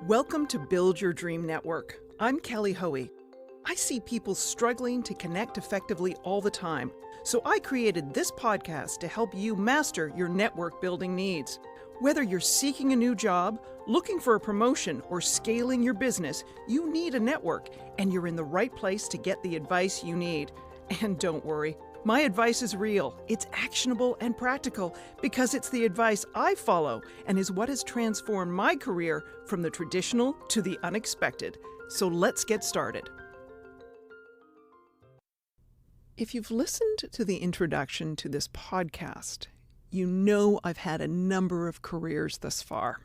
Welcome to Build Your Dream Network. I'm Kelly Hoey. I see people struggling to connect effectively all the time, so I created this podcast to help you master your network building needs. Whether you're seeking a new job, looking for a promotion, or scaling your business, you need a network, and you're in the right place to get the advice you need. And don't worry, my advice is real, it's actionable and practical because it's the advice I follow and is what has transformed my career from the traditional to the unexpected. So let's get started. If you've listened to the introduction to this podcast, you know I've had a number of careers thus far.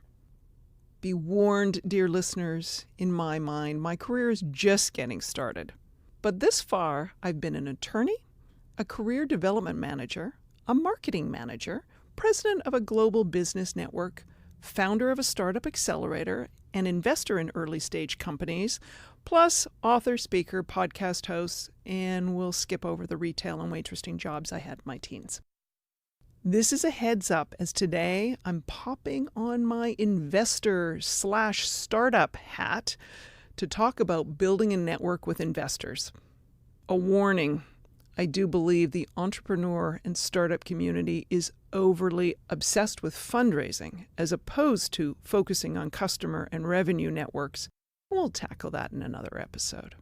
Be warned, dear listeners, in my mind, my career is just getting started. But this far, I've been an attorney, a career development manager, a marketing manager, president of a global business network, founder of a startup accelerator, an investor in early-stage companies, plus author, speaker, podcast host, and we'll skip over the retail and waitressing jobs I had in my teens. This is a heads up, as today I'm popping on my investor/startup hat to talk about building a network with investors. A warning, I do believe the entrepreneur and startup community is overly obsessed with fundraising as opposed to focusing on customer and revenue networks. We'll tackle that in another episode.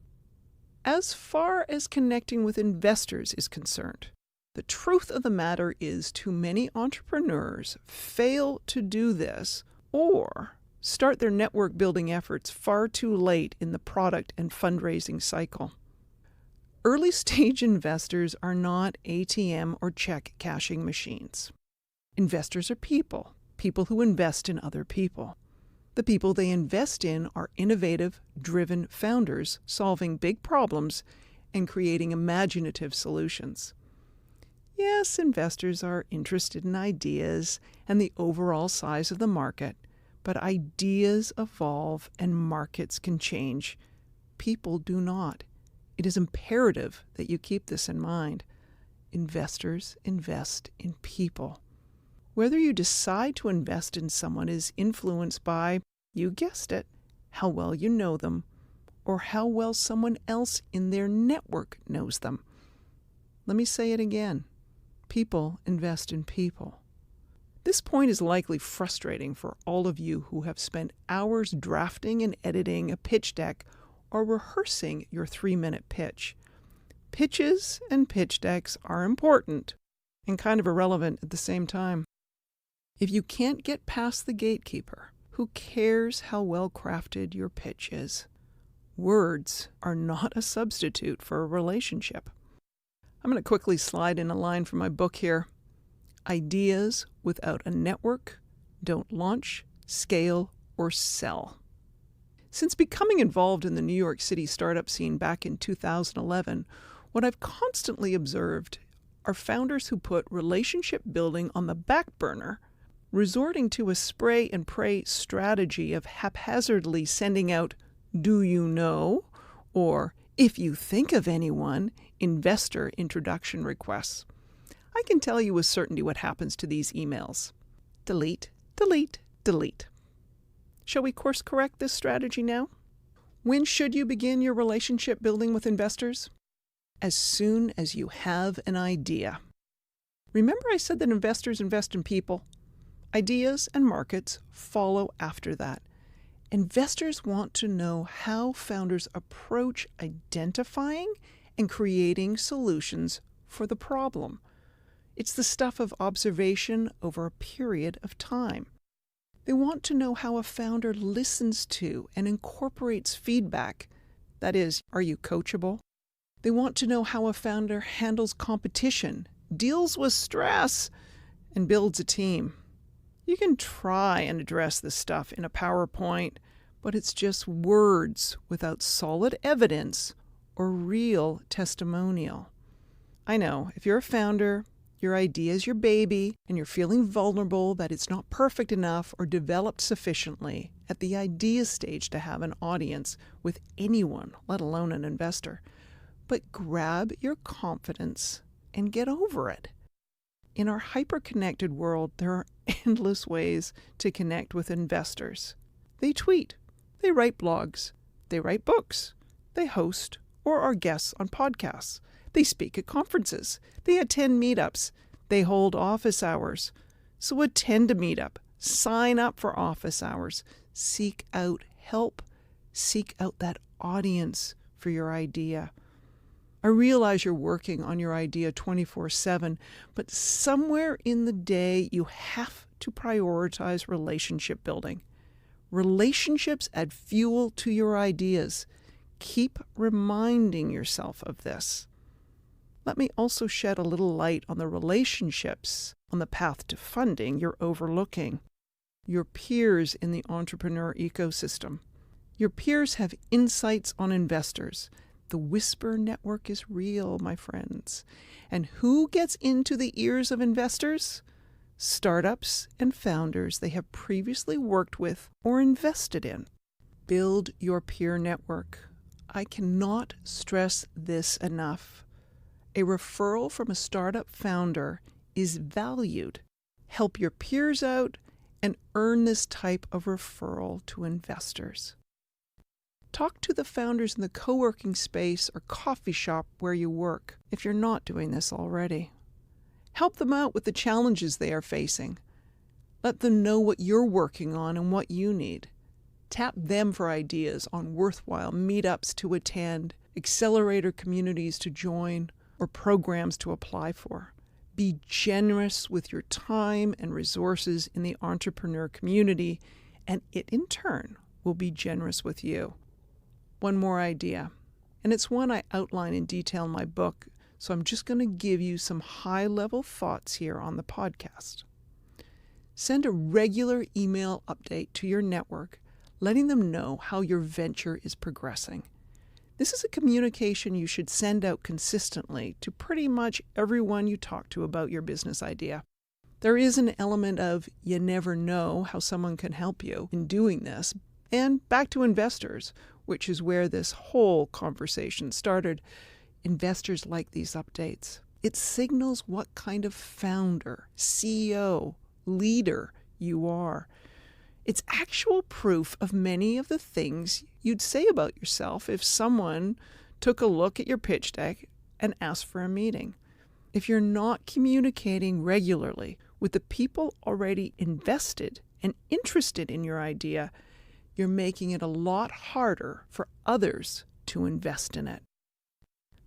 As far as connecting with investors is concerned, the truth of the matter is too many entrepreneurs fail to do this or start their network building efforts far too late in the product and fundraising cycle. Early stage investors are not ATM or check cashing machines. Investors are people who invest in other people. The people they invest in are innovative, driven founders solving big problems and creating imaginative solutions. Yes, investors are interested in ideas and the overall size of the market, but ideas evolve and markets can change. People do not. It is imperative that you keep this in mind. Investors invest in people. Whether you decide to invest in someone is influenced by, you guessed it, how well you know them, or how well someone else in their network knows them. Let me say it again. People invest in people. This point is likely frustrating for all of you who have spent hours drafting and editing a pitch deck or rehearsing your 3-minute pitch. Pitches and pitch decks are important and kind of irrelevant at the same time. If you can't get past the gatekeeper, who cares how well crafted your pitch is? Words are not a substitute for a relationship. I'm going to quickly slide in a line from my book here. Ideas without a network don't launch, scale, or sell. Since becoming involved in the New York City startup scene back in 2011, what I've constantly observed are founders who put relationship building on the back burner, resorting to a spray and pray strategy of haphazardly sending out, "Do you know?" or "If you think of anyone," investor introduction requests. I can tell you with certainty what happens to these emails. Delete, delete, delete. Shall we course correct this strategy now? When should you begin your relationship building with investors? As soon as you have an idea. Remember I said that investors invest in people? Ideas and markets follow after that. Investors want to know how founders approach identifying and creating solutions for the problem. It's the stuff of observation over a period of time. They want to know how a founder listens to and incorporates feedback. That is, are you coachable? They want to know how a founder handles competition, deals with stress, and builds a team. You can try and address this stuff in a PowerPoint, but it's just words without solid evidence or real testimonial. I know, if you're a founder, your idea is your baby, and you're feeling vulnerable that it's not perfect enough or developed sufficiently at the idea stage to have an audience with anyone, let alone an investor. But grab your confidence and get over it. In our hyper-connected world, there are endless ways to connect with investors. They tweet, They write blogs. They write books. They host or are guests on podcasts. They speak at conferences. They attend meetups. They hold office hours. So attend a meetup. Sign up for office hours. Seek out help. Seek out that audience for your idea. I realize you're working on your idea 24/7, but somewhere in the day you have to prioritize relationship building. Relationships add fuel to your ideas. Keep reminding yourself of this. Let me also shed a little light on the relationships on the path to funding you're overlooking. Your peers in the entrepreneur ecosystem. Your peers have insights on investors. The whisper network is real, my friends. And who gets into the ears of investors? Startups and founders they have previously worked with or invested in. Build your peer network. I cannot stress this enough. A referral from a startup founder is valued. Help your peers out and earn this type of referral to investors. Talk to the founders in the co-working space or coffee shop where you work, if you're not doing this already. Help them out with the challenges they are facing. Let them know what you're working on and what you need. Tap them for ideas on worthwhile meetups to attend, accelerator communities to join, or programs to apply for. Be generous with your time and resources in the entrepreneur community, and it in turn will be generous with you. One more idea, and it's one I outline in detail in my book, so I'm just going to give you some high-level thoughts here on the podcast. Send a regular email update to your network, letting them know how your venture is progressing. This is a communication you should send out consistently to pretty much everyone you talk to about your business idea. There is an element of you never know how someone can help you in doing this, and back to investors, which is where this whole conversation started. Investors like these updates. It signals what kind of founder, CEO, leader you are. It's actual proof of many of the things you'd say about yourself if someone took a look at your pitch deck and asked for a meeting. If you're not communicating regularly with the people already invested and interested in your idea, you're making it a lot harder for others to invest in it.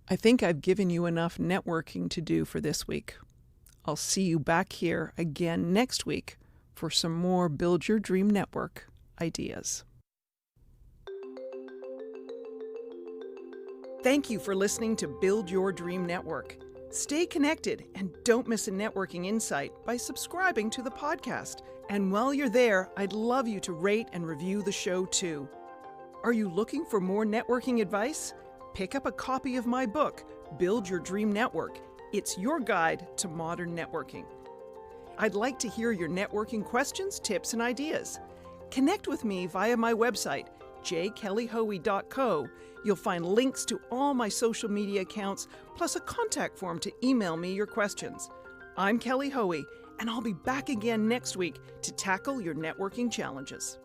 I think I've given you enough networking to do for this week. I'll see you back here again next week for some more Build Your Dream Network ideas. Thank you for listening to Build Your Dream Network. Stay connected and don't miss a networking insight by subscribing to the podcast. And while you're there, I'd love you to rate and review the show too. Are you looking for more networking advice? Pick up a copy of my book, Build Your Dream Network. It's your guide to modern networking. I'd like to hear your networking questions, tips, and ideas. Connect with me via my website, jkellyhoey.co. You'll find links to all my social media accounts, plus a contact form to email me your questions. I'm Kelly Hoey, and I'll be back again next week to tackle your networking challenges.